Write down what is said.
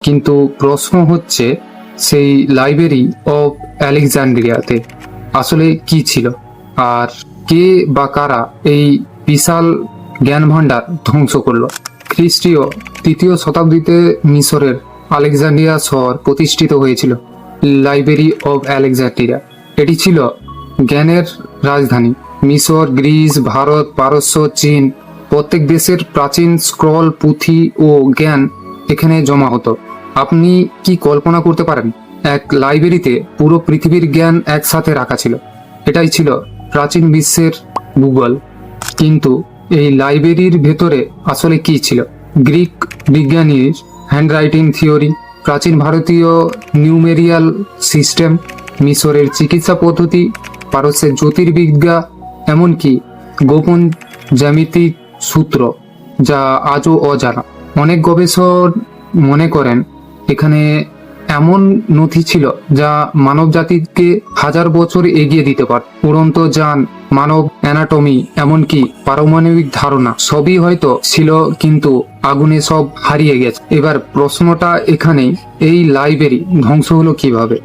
কিন্তু প্রশ্ন হচ্ছে সেই লাইব্রেরি অফ আলেকজান্ড্রিয়াতে আসলে কি ছিল, আর কে বা কারা এই বিশাল জ্ঞান ভাণ্ডার ধ্বংস করলো। খ্রিস্টীয় 3য় শতাব্দীতে মিশরের আলেকজান্ড্রিয়া শহর প্রতিষ্ঠিত হয়েছিল লাইব্রেরি অফ আলেকজান্ড্রিয়া। এটি ছিল জ্ঞানের রাজধানী। মিশর, গ্রিস, ভারত, পারস্য, চীন প্রত্যেক দেশের প্রাচীন স্ক্রল, পুঁথি ও জ্ঞান এখানে জমা হতো। আপনি কি কল্পনা করতে পারেন এক লাইব্রেরিতে পুরো পৃথিবীর জ্ঞান একসাথে রাখা ছিল? এটাই ছিল প্রাচীন বিশ্বের ভূগোল। কিন্তু এই লাইব্রেরির ভেতরে আসলে কি ছিল? গ্রিক বিজ্ঞানীর হ্যান্ডরাইটিং থিওরি, প্রাচীন ভারতীয় নিউমেরিয়াল সিস্টেম, মিশরের চিকিৎসা পদ্ধতি, পারস্যের জ্যোতির্বিদ্যা, এমনকি গোপন জ্যামিতিক সূত্র যা আজও অজানা। অনেক গবেষক মনে করেন এখানে এমন নথি ছিল যা মানব জাতিকে 1000 বছর এগিয়ে দিতে পারে। উড়ন্ত যান, মানব অ্যানাটমি, এমনকি পারমাণবিক ধারণা সবই হয়তো ছিল, কিন্তু আগুনে সব হারিয়ে গেছে। এবার প্রশ্নটা এখানেই, এই লাইব্রেরি ধ্বংস হলো কিভাবে?